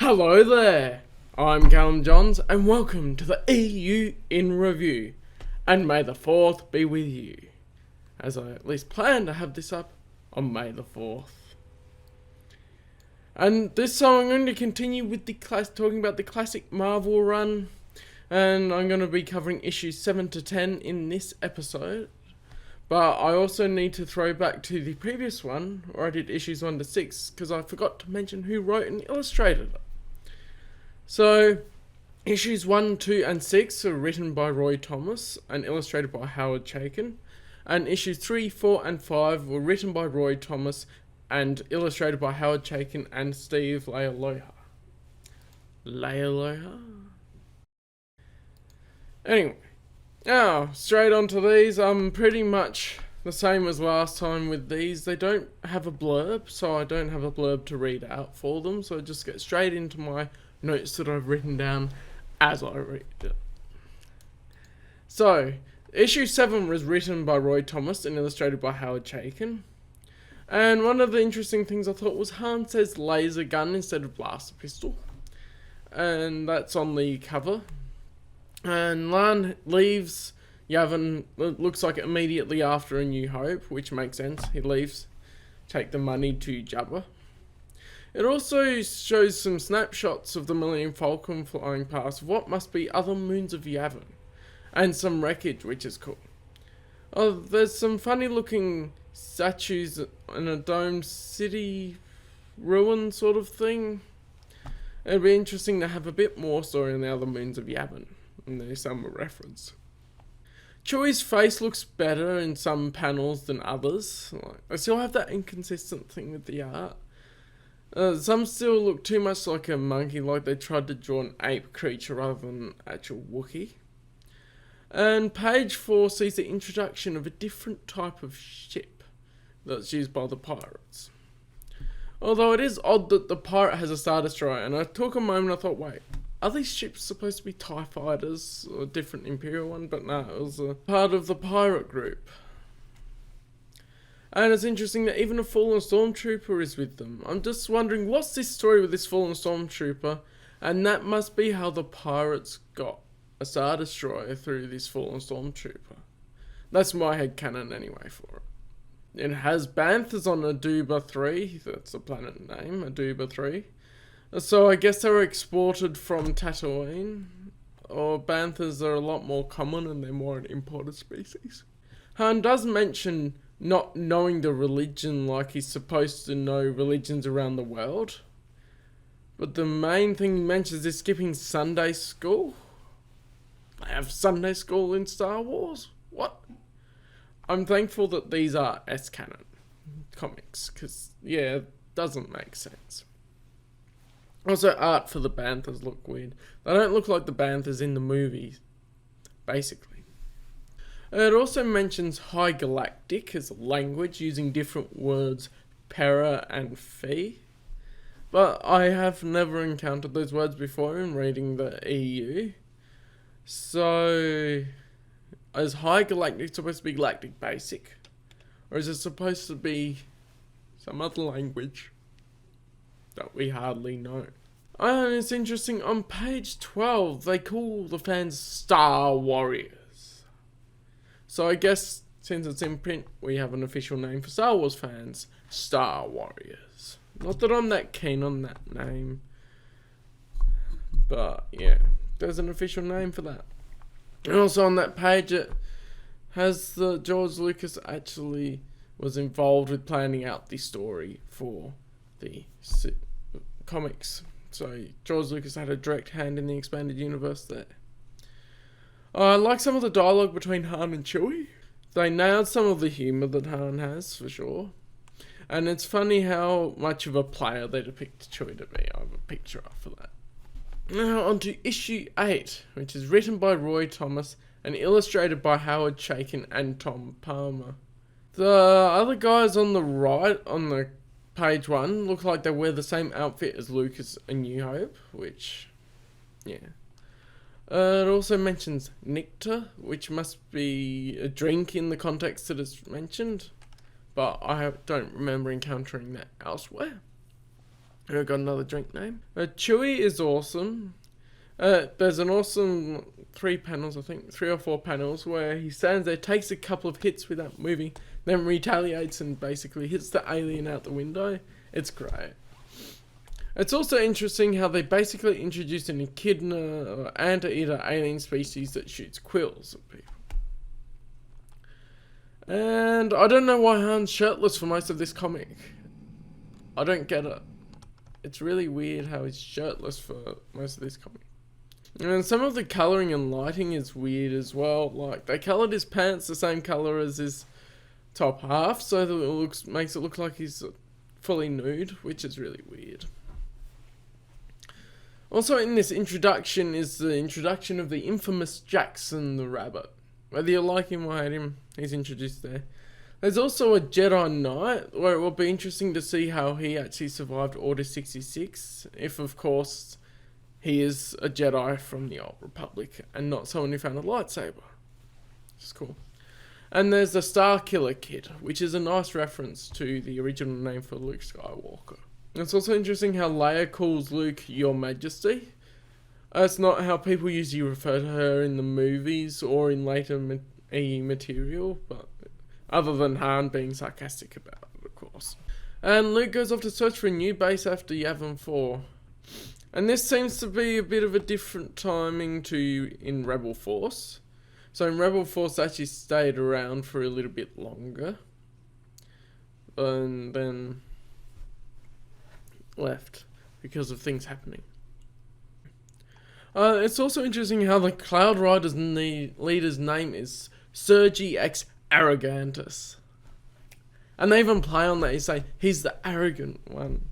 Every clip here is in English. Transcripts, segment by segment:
Hello there, I'm Callum Johns and welcome to the EU in Review, and may the 4th be with you, as I at least plan to have this up on May the 4th. And this time I'm going to continue with talking about the classic Marvel run, and I'm going to be covering issues 7 to 10 in this episode. But I also need to throw back to the previous one, where I did issues 1 to 6, because I forgot to mention who wrote and illustrated it. So, issues 1, 2, and 6 are written by Roy Thomas and illustrated by Howard Chaykin. And issues 3, 4, and 5 were written by Roy Thomas and illustrated by Howard Chaykin and Steve Leialoha. Anyway. Now, straight on to these. I'm pretty much the same as last time with these. They don't have a blurb, so I don't have a blurb to read out for them. So I just get straight into my notes that I've written down as I read it. So, issue 7 was written by Roy Thomas and illustrated by Howard Chaykin. And one of the interesting things I thought was Han says laser gun instead of blaster pistol. And that's on the cover. And Lan leaves Yavin, it looks like immediately after A New Hope, which makes sense. He leaves, take the money to Jabba. It also shows some snapshots of the Millennium Falcon flying past what must be other moons of Yavin, and some wreckage, which is cool. Oh, there's some funny looking statues in a domed city ruin sort of thing. It'd be interesting to have a bit more story on the other moons of Yavin. And there's some reference. Chewie's face looks better in some panels than others. I still have that inconsistent thing with the art. Some still look too much like a monkey, like they tried to draw an ape creature rather than an actual Wookiee. And page 4 sees the introduction of a different type of ship that's used by the pirates. Although it is odd that the pirate has a Star Destroyer, and I took a moment, I thought, wait, are these ships supposed to be TIE fighters or a different Imperial one? But no, it was a part of the pirate group. And it's interesting that even a fallen stormtrooper is with them. I'm just wondering, what's this story with this fallen stormtrooper? And that must be how the pirates got a Star Destroyer through this fallen stormtrooper. That's my headcanon anyway for it. It has Banthas on Aduba 3, that's the planet name, Aduba 3. So I guess they were exported from Tatooine, or Banthas are a lot more common and they're more an imported species. Han does mention not knowing the religion like he's supposed to know religions around the world. But the main thing he mentions is skipping Sunday school. They have Sunday school in Star Wars? What? I'm thankful that these are S-canon comics, because, yeah, it doesn't make sense. Also, art for the Banthas look weird. They don't look like the Banthas in the movies, basically. It also mentions High Galactic as a language, using different words, para and fi. But I have never encountered those words before in reading the EU. So, is High Galactic supposed to be Galactic Basic? Or is it supposed to be some other language that we hardly know? And it's interesting, on page 12, they call the fans Star Warriors. So I guess, since it's in print, we have an official name for Star Wars fans, Star Warriors. Not that I'm that keen on that name, but yeah, there's an official name for that. And also on that page, it has the George Lucas actually was involved with planning out the story for the comics. So George Lucas had a direct hand in the expanded universe there. I like some of the dialogue between Han and Chewie. They nailed some of the humour that Han has, for sure. And it's funny how much of a player they depict Chewie to be. I have a picture up for that. Now on to issue 8, which is written by Roy Thomas and illustrated by Howard Chaykin and Tom Palmer. The other guys on the right, on the page 1, look like they wear the same outfit as Lucas A New Hope, which, yeah. It also mentions nectar, which must be a drink in the context that it's mentioned, but I don't remember encountering that elsewhere. I got another drink name. Chewie is awesome. There's an awesome 3 panels, I think, 3 or 4 panels, where he stands there, takes a couple of hits without moving, then retaliates and basically hits the alien out the window. It's great. It's also interesting how they basically introduced an echidna or anteater alien species that shoots quills at people. And I don't know why Han's shirtless for most of this comic. I don't get it. It's really weird how he's shirtless for most of this comic. And some of the colouring and lighting is weird as well. Like, they coloured his pants the same colour as his top half, so that it makes it look like he's fully nude, which is really weird. Also in this introduction is the introduction of the infamous Jackson the Rabbit. Whether you like him or hate him, he's introduced there. There's also a Jedi Knight, where it will be interesting to see how he actually survived Order 66, if of course he is a Jedi from the Old Republic and not someone who found a lightsaber. Which is cool. And there's the Star Killer Kid, which is a nice reference to the original name for Luke Skywalker. It's also interesting how Leia calls Luke Your Majesty. It's not how people usually refer to her in the movies or in later material, but other than Han being sarcastic about it, of course. And Luke goes off to search for a new base after Yavin 4. And this seems to be a bit of a different timing to in Rebel Force. So in Rebel Force actually stayed around for a little bit longer. And then left because of things happening. It's also interesting how the Cloud Rider's leader's name is Sergi X Arrogantus. And they even play on that. You say, he's the arrogant one.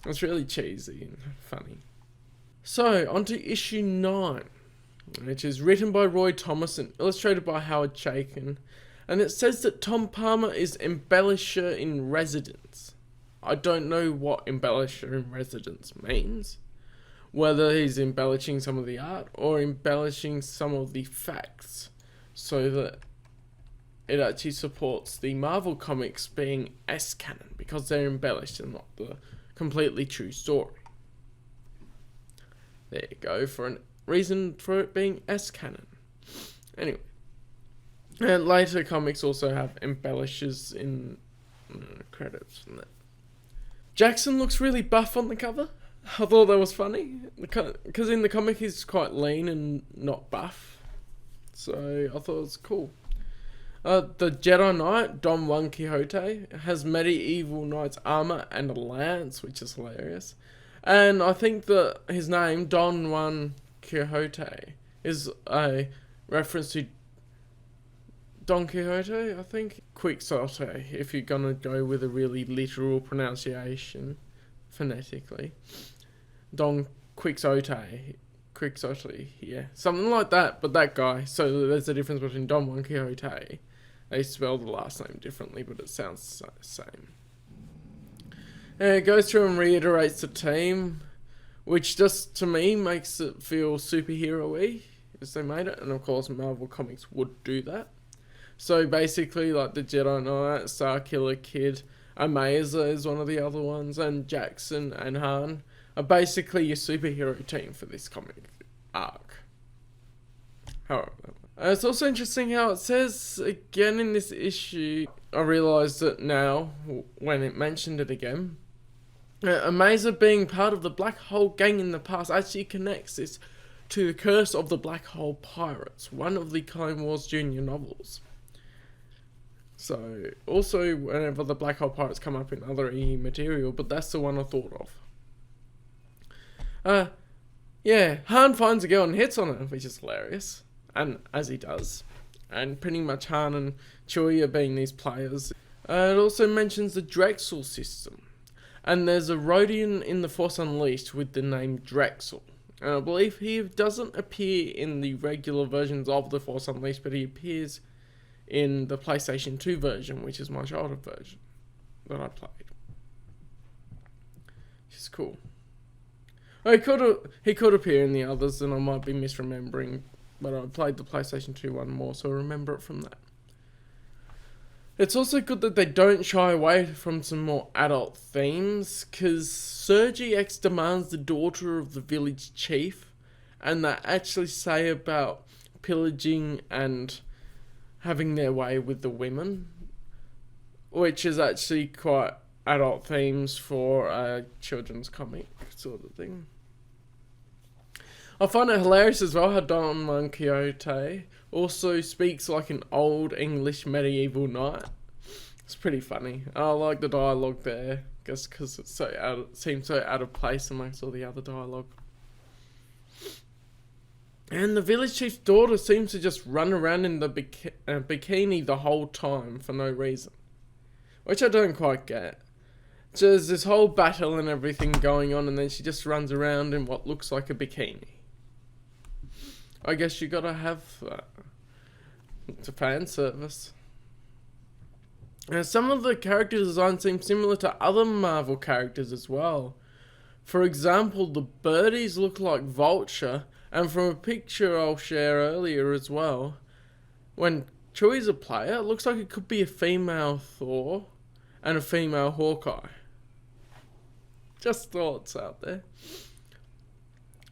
It's really cheesy and funny. So, on to issue 9, which is written by Roy Thomas and illustrated by Howard Chaykin. And it says that Tom Palmer is embellisher in residence. I don't know what embellisher in residence means. Whether he's embellishing some of the art or embellishing some of the facts so that it actually supports the Marvel comics being S-canon, because they're embellished and not the completely true story. There you go, for a reason for it being S-canon. Anyway. And later comics also have embellishers in credits and that. Jackson looks really buff on the cover. I thought that was funny, because in the comic he's quite lean and not buff. So I thought it was cool. The Jedi Knight, Don Juan Quixote, has medieval knight's armor and a lance, which is hilarious. And I think that his name, Don Juan Quixote, is a reference to Don Quixote, I think. Quixote, if you're gonna go with a really literal pronunciation, phonetically. Don Quixote, yeah, something like that, but that guy. So there's a difference between Don Juan Quixote. They spell the last name differently, but it sounds the same. And it goes through and reiterates the team, which just, to me, makes it feel superhero-y, as they made it. And of course, Marvel Comics would do that. So basically, like the Jedi Knight, Star Killer Kid, Amazer is one of the other ones, and Jackson and Han are basically your superhero team for this comic arc. However, it's also interesting how it says again in this issue, I realised it now when it mentioned it again, Amazer being part of the Black Hole Gang in the past actually connects this to the Curse of the Black Hole Pirates, one of the Clone Wars Junior novels. So, also whenever the Black Hole Pirates come up in other EE material, but that's the one I thought of. Yeah, Han finds a girl and hits on her, which is hilarious, and as he does. And pretty much Han and Chewie are being these players. It also mentions the Drexel system. And there's a Rhodian in the Force Unleashed with the name Drexel. And I believe he doesn't appear in the regular versions of the Force Unleashed, but he appears in the PlayStation 2 version, which is my childhood version that I played. Which is cool. He could appear in the others, and I might be misremembering, but I played the PlayStation 2 one more, so I remember it from that. It's also good that they don't shy away from some more adult themes, because Sergi X demands the daughter of the village chief, and they actually say about pillaging and having their way with the women, which is actually quite adult themes for a children's comic sort of thing. I find it hilarious as well how Don Juan Quixote also speaks like an old English medieval knight. It's pretty funny. I like the dialogue there, just because it's seems so out of place amongst all the other dialogue. And the village chief's daughter seems to just run around in the bikini the whole time for no reason, which I don't quite get. So there's this whole battle and everything going on, and then she just runs around in what looks like a bikini. I guess you gotta have that. It's a fan service. And some of the character designs seem similar to other Marvel characters as well. For example, the birdies look like Vulture, and from a picture I'll share earlier as well, when Chewie's a player, it looks like it could be a female Thor and a female Hawkeye. Just thoughts out there.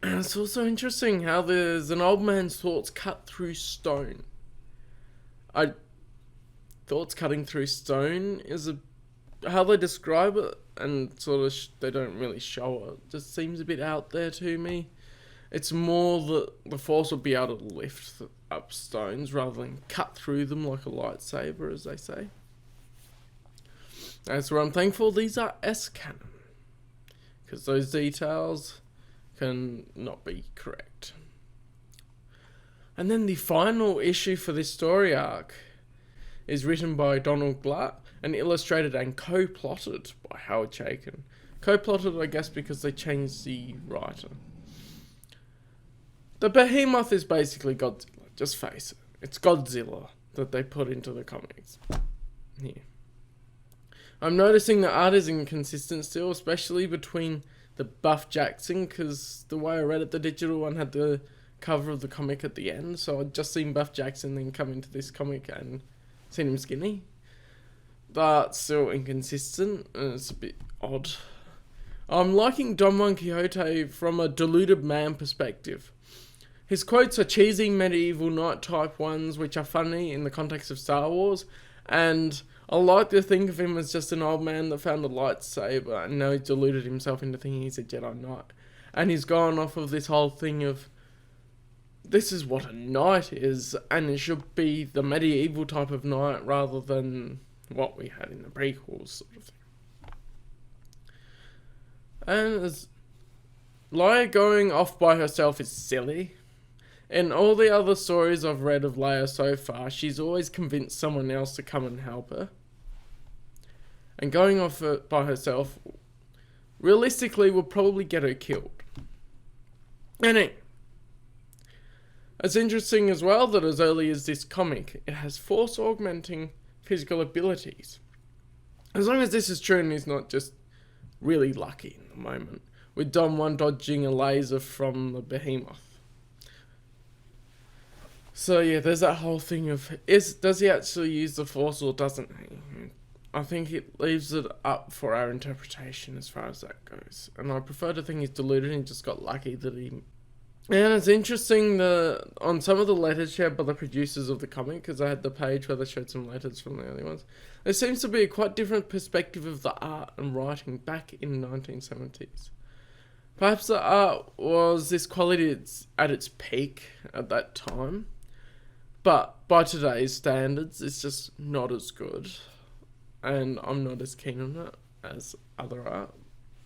And it's also interesting how there's an old man's thoughts cut through stone. Thoughts cutting through stone is how they describe it, and sort of they don't really show it. Just seems a bit out there to me. It's more that the Force will be able to lift up stones rather than cut through them like a lightsaber, as they say. That's where I'm thankful these are S-canon, because those details can not be correct. And then the final issue for this story arc is written by Donald Glatt and illustrated and co-plotted by Howard Chaykin. Co-plotted, I guess, because they changed the writer. The Behemoth is basically Godzilla, just face it. It's Godzilla that they put into the comics. Here. I'm noticing the art is inconsistent still, especially between the Buff Jackson, because the way I read it, the digital one had the cover of the comic at the end, so I'd just seen Buff Jackson then come into this comic and seen him skinny. But still inconsistent, and it's a bit odd. I'm liking Don Juan Quixote from a deluded man perspective. His quotes are cheesy medieval knight type ones, which are funny in the context of Star Wars, and I like to think of him as just an old man that found a lightsaber and now he's deluded himself into thinking he's a Jedi Knight. And he's gone off of this whole thing of, this is what a knight is, and it should be the medieval type of knight rather than what we had in the prequels, sort of thing. And as Leia going off by herself is silly. In all the other stories I've read of Leia so far, she's always convinced someone else to come and help her. And going off by herself, realistically, will probably get her killed. And it's interesting as well that as early as this comic, it has Force augmenting physical abilities. As long as this is true and he's not just really lucky in the moment, with Don Juan dodging a laser from the Behemoth. So yeah, there's that whole thing of, does he actually use the Force or doesn't he? I think it leaves it up for our interpretation as far as that goes. And I prefer to think he's deluded and just got lucky that he... And it's interesting on some of the letters shared by the producers of the comic, because I had the page where they showed some letters from the early ones, there seems to be a quite different perspective of the art and writing back in the 1970s. Perhaps the art was this quality at its peak at that time, but by today's standards, it's just not as good. And I'm not as keen on it as other art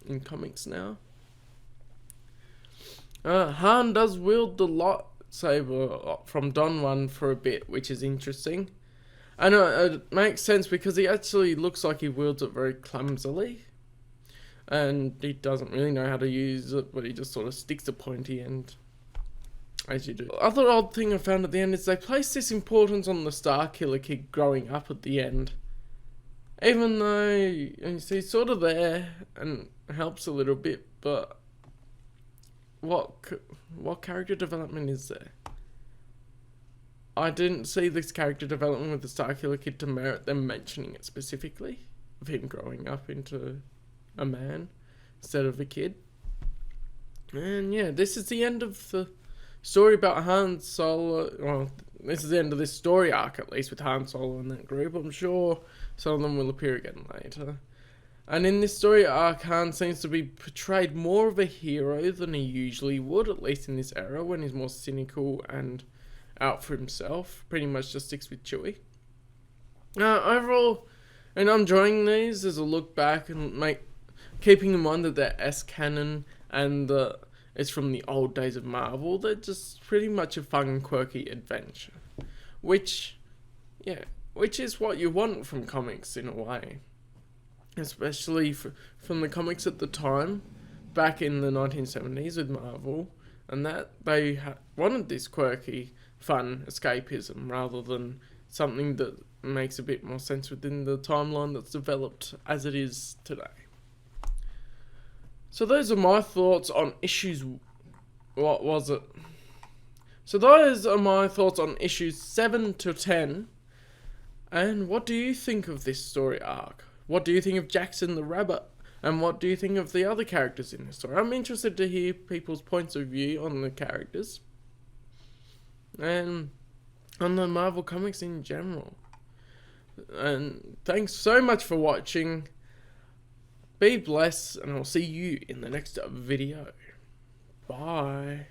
in comics now. Han does wield the lightsaber from Don Juan for a bit, which is interesting. And it makes sense because he actually looks like he wields it very clumsily. And he doesn't really know how to use it, but he just sort of sticks a pointy end, as you do. The other odd thing I found at the end is they place this importance on the Starkiller kid growing up at the end. Even though he's sort of there and helps a little bit, but what character development is there? I didn't see this character development with the Starkiller Kid to merit them mentioning it specifically, of him growing up into a man instead of a kid. And yeah, this is the end of the story about Han Solo. Well, this is the end of this story arc, at least, with Han Solo and that group. I'm sure some of them will appear again later. And in this story arc, Han seems to be portrayed more of a hero than he usually would, at least in this era, when he's more cynical and out for himself. Pretty much just sticks with Chewie. Overall, and I'm enjoying these as a look back and keeping in mind that they're S-canon and it's from the old days of Marvel. They're just pretty much a fun, quirky adventure. Which is what you want from comics in a way. Especially from the comics at the time, back in the 1970s with Marvel, and that they wanted this quirky, fun escapism rather than something that makes a bit more sense within the timeline that's developed as it is today. So those are my thoughts on issues... What was it? So those are my thoughts on issues 7 to 10. And what do you think of this story arc? What do you think of Jackson the Rabbit? And what do you think of the other characters in this story? I'm interested to hear people's points of view on the characters. And on the Marvel Comics in general. And thanks so much for watching. Be blessed, and I'll see you in the next video. Bye.